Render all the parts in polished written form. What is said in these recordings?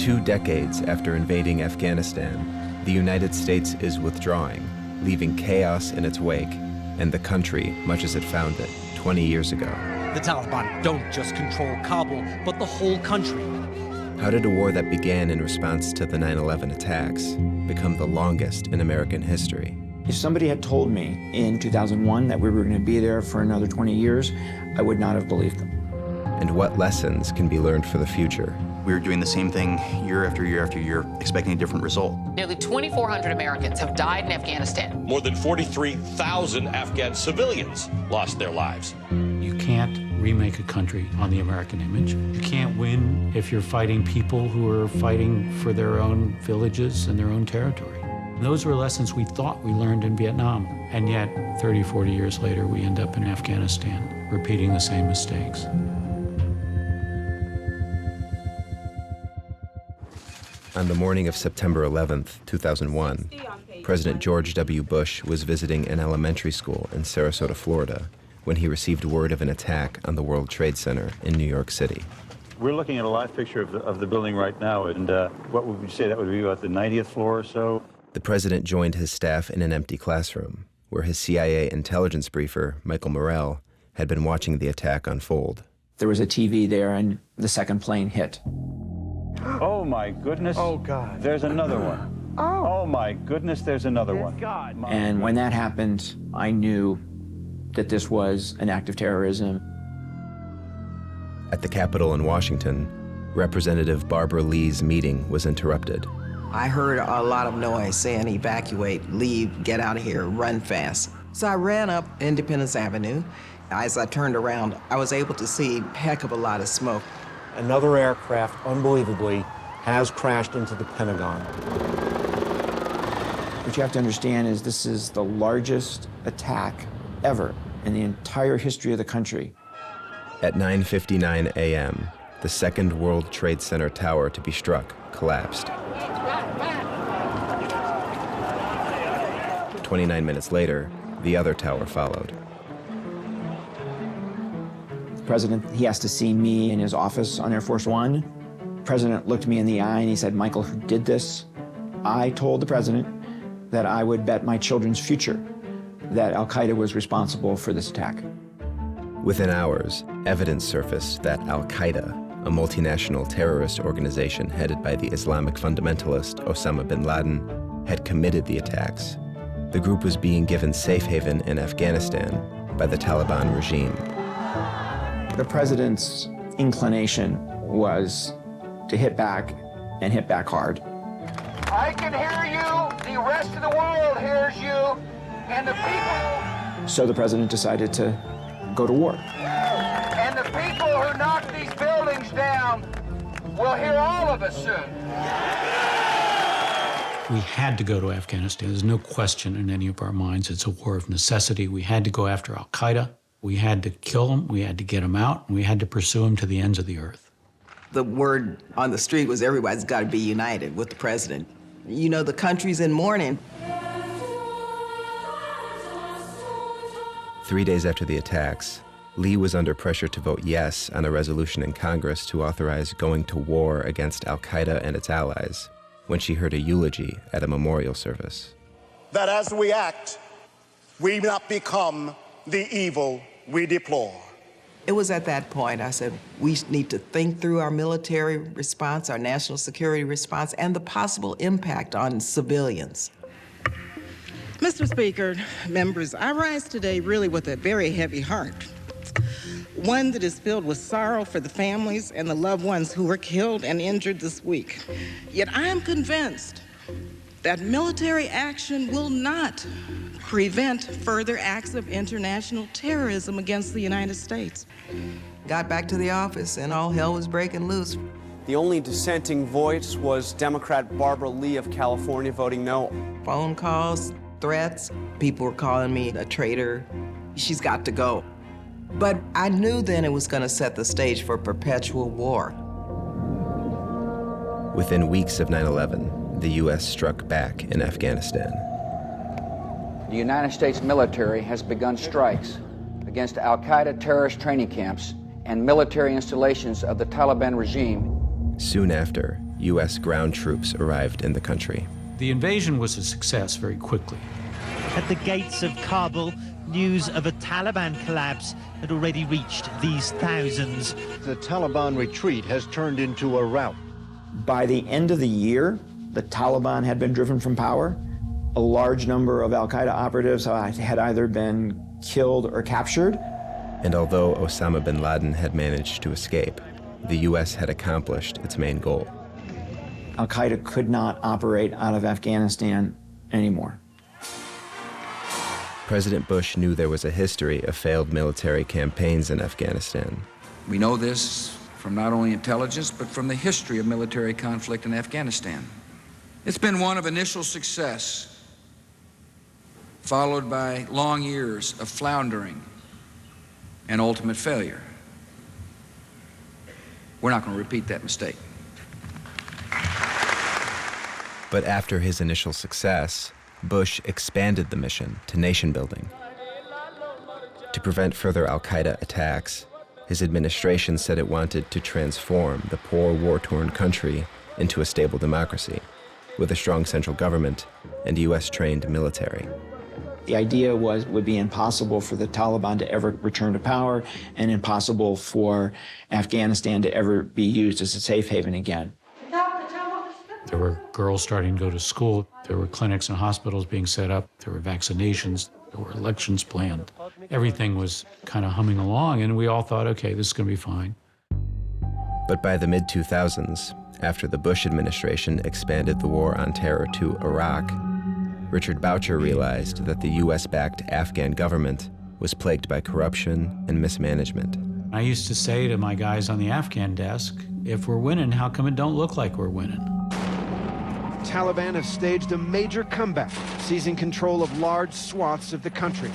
2 decades after invading Afghanistan, the United States is withdrawing, leaving chaos in its wake, and the country much as it found it 20 years ago. The Taliban don't just control Kabul, but the whole country. How did a war that began in response to the 9/11 attacks become the longest in American history? If somebody had told me in 2001 that we were going to be there for another 20 years, I would not have believed them. And what lessons can be learned for the future? We were doing the same thing year after year after year, expecting a different result. Nearly 2,400 Americans have died in Afghanistan. More than 43,000 Afghan civilians lost their lives. You can't remake a country on the American image. You can't win if you're fighting people who are fighting for their own villages and their own territory. Those were lessons we thought we learned in Vietnam, and yet 30, 40 years later, we end up in Afghanistan, repeating the same mistakes. On the morning of September 11th, 2001, President George W. Bush was visiting an elementary school in Sarasota, Florida, when he received word of an attack on the World Trade Center in New York City. We're looking at a live picture of the building right now, and what would you say that would be, about the 90th floor or so? The president joined his staff in an empty classroom, where his CIA intelligence briefer, Michael Morrell, had been watching the attack unfold. There was a TV there, and the second plane hit. Oh, my goodness. Oh, God. There's another one. Oh, my goodness, there's another one. God. And when that happened, I knew that this was an act of terrorism. At the Capitol in Washington, Representative Barbara Lee's meeting was interrupted. I heard a lot of noise saying evacuate, leave, get out of here, run fast. So I ran up Independence Avenue. As I turned around, I was able to see a heck of a lot of smoke. Another aircraft, unbelievably, has crashed into the Pentagon. What you have to understand is this is the largest attack ever in the entire history of the country. At 9:59 a.m., the second World Trade Center tower to be struck collapsed. 29 minutes later, the other tower followed. The president, he has to see me in his office on Air Force One. The president looked me in the eye and he said, "Michael, who did this?" I told the president that I would bet my children's future that Al-Qaeda was responsible for this attack. Within hours, evidence surfaced that Al-Qaeda, a multinational terrorist organization headed by the Islamic fundamentalist Osama bin Laden, had committed the attacks. The group was being given safe haven in Afghanistan by the Taliban regime. The president's inclination was to hit back and hit back hard. I can hear you, the rest of the world hears you, and the people... So the president decided to go to war. And the people who knock these buildings down will hear all of us soon. We had to go to Afghanistan. There's no question in any of our minds. It's a war of necessity. We had to go after Al-Qaeda. We had to kill them. We had to get them out. And we had to pursue them to the ends of the earth. The word on the street was everybody's got to be united with the president. You know, the country's in mourning. 3 days after the attacks, Lee was under pressure to vote yes on a resolution in Congress to authorize going to war against Al-Qaeda and its allies when she heard a eulogy at a memorial service. That as we act, we not become the evil we deplore. It was at that point I said, we need to think through our military response, our national security response, and the possible impact on civilians. Mr. Speaker, members, I rise today really with a very heavy heart. One that is filled with sorrow for the families and the loved ones who were killed and injured this week. Yet I am convinced that military action will not prevent further acts of international terrorism against the United States. Got back to the office and all hell was breaking loose. The only dissenting voice was Democrat Barbara Lee of California voting no. Phone calls, threats, people were calling me a traitor. She's got to go. But I knew then it was going to set the stage for perpetual war. Within weeks of 9/11, the U.S. struck back in Afghanistan. The United States military has begun strikes against Al-Qaeda terrorist training camps and military installations of the Taliban regime. Soon after, U.S. ground troops arrived in the country. The invasion was a success very quickly. At the gates of Kabul, news of a Taliban collapse had already reached these thousands. The Taliban retreat has turned into a rout. By the end of the year, the Taliban had been driven from power. A large number of al-Qaeda operatives had either been killed or captured. And although Osama bin Laden had managed to escape, the U.S. had accomplished its main goal. Al-Qaeda could not operate out of Afghanistan anymore. President Bush knew there was a history of failed military campaigns in Afghanistan. We know this from not only intelligence, but from the history of military conflict in Afghanistan. It's been one of initial success, followed by long years of floundering and ultimate failure. We're not going to repeat that mistake. But after his initial success, Bush expanded the mission to nation building. To prevent further al-Qaeda attacks, his administration said it wanted to transform the poor, war-torn country into a stable democracy with a strong central government and U.S.-trained military. The idea would be impossible for the Taliban to ever return to power and impossible for Afghanistan to ever be used as a safe haven again. There were girls starting to go to school. There were clinics and hospitals being set up. There were vaccinations. There were elections planned. Everything was kind of humming along, and we all thought, okay, this is going to be fine. But by the mid-2000s, after the Bush administration expanded the war on terror to Iraq, Richard Boucher realized that the U.S.-backed Afghan government was plagued by corruption and mismanagement. I used to say to my guys on the Afghan desk, if we're winning, how come it don't look like we're winning? Taliban have staged a major comeback, seizing control of large swaths of the country.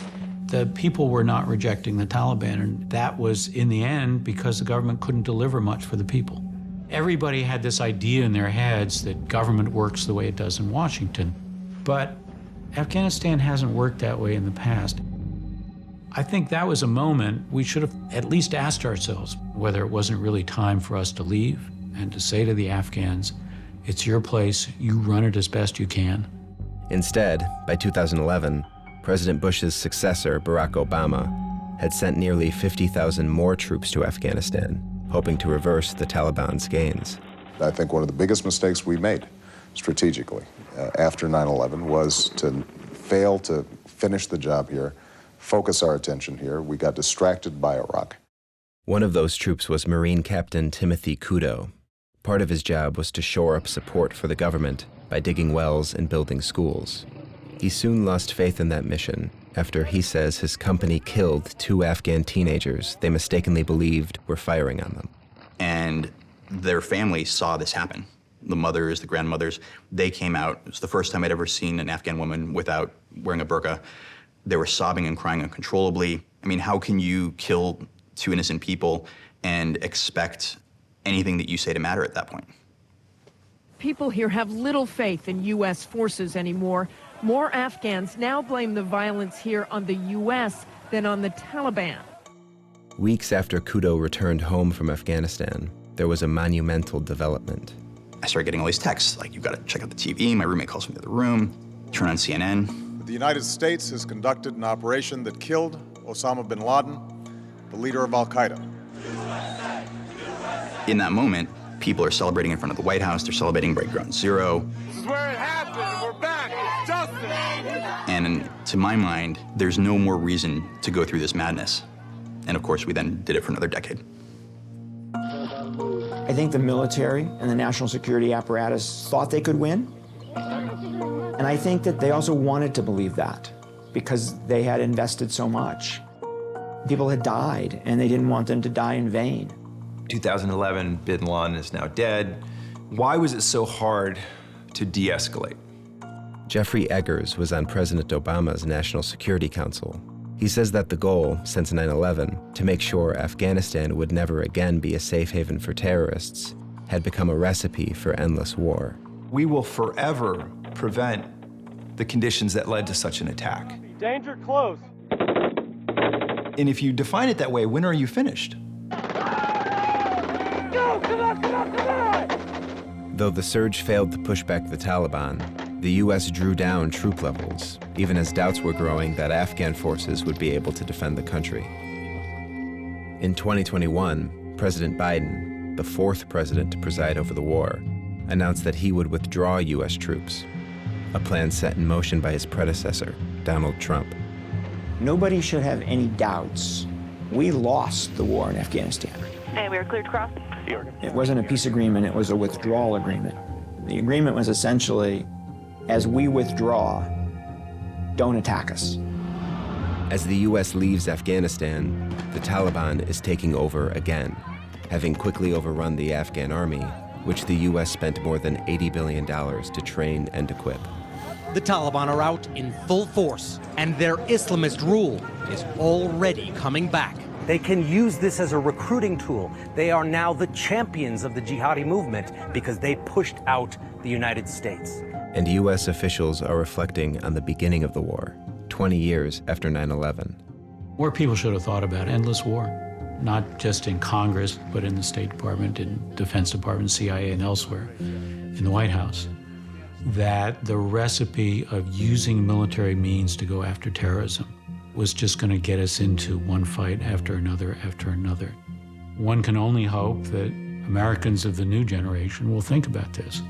The people were not rejecting the Taliban, and that was, in the end, because the government couldn't deliver much for the people. Everybody had this idea in their heads that government works the way it does in Washington. But Afghanistan hasn't worked that way in the past. I think that was a moment we should have at least asked ourselves whether it wasn't really time for us to leave and to say to the Afghans, it's your place, you run it as best you can. Instead, by 2011, President Bush's successor, Barack Obama, had sent nearly 50,000 more troops to Afghanistan, hoping to reverse the Taliban's gains. I think one of the biggest mistakes we made strategically after 9/11 was to fail to finish the job here, focus our attention here. We got distracted by Iraq. One of those troops was Marine Captain Timothy Kudo. Part of his job was to shore up support for the government by digging wells and building schools. He soon lost faith in that mission after he says his company killed 2 Afghan teenagers they mistakenly believed were firing on them. And their families saw this happen. The mothers, the grandmothers, they came out. It was the first time I'd ever seen an Afghan woman without wearing a burqa. They were sobbing and crying uncontrollably. I mean, how can you kill 2 innocent people and expect anything that you say to matter at that point? People here have little faith in U.S. forces anymore. More Afghans now blame the violence here on the U.S. than on the Taliban. Weeks after Kudo returned home from Afghanistan, there was a monumental development. I started getting all these texts, like, you've got to check out the TV. My roommate calls from the other room, turn on CNN. The United States has conducted an operation that killed Osama bin Laden, the leader of Al-Qaeda. In that moment, people are celebrating in front of the White House. They're celebrating Break Ground Zero. This is where it happened. We're back. It's justice. And to my mind, there's no more reason to go through this madness. And of course, we then did it for another decade. I think the military and the national security apparatus thought they could win. And I think that they also wanted to believe that because they had invested so much. People had died, and they didn't want them to die in vain. 2011, bin Laden is now dead. Why was it so hard to de-escalate? Jeffrey Eggers was on President Obama's National Security Council. He says that the goal, since 9/11, to make sure Afghanistan would never again be a safe haven for terrorists, had become a recipe for endless war. We will forever prevent the conditions that led to such an attack. Danger close. And if you define it that way, when are you finished? Go, come on, come on, come on! Though the surge failed to push back the Taliban, the U.S. drew down troop levels, even as doubts were growing that Afghan forces would be able to defend the country. In 2021, President Biden, the fourth president to preside over the war, announced that he would withdraw U.S. troops, a plan set in motion by his predecessor, Donald Trump. Nobody should have any doubts. We lost the war in Afghanistan. And we are cleared to cross. It wasn't a peace agreement, it was a withdrawal agreement. The agreement was essentially, as we withdraw, don't attack us. As the U.S. leaves Afghanistan, the Taliban is taking over again, having quickly overrun the Afghan army, which the U.S. spent more than $80 billion to train and equip. The Taliban are out in full force, and their Islamist rule is already coming back. They can use this as a recruiting tool. They are now the champions of the jihadi movement because they pushed out the United States. And U.S. officials are reflecting on the beginning of the war, 20 years after 9/11. More people should have thought about endless war, not just in Congress, but in the State Department, in Defense Department, CIA, and elsewhere, in the White House, that the recipe of using military means to go after terrorism was just going to get us into one fight after another after another. One can only hope that Americans of the new generation will think about this.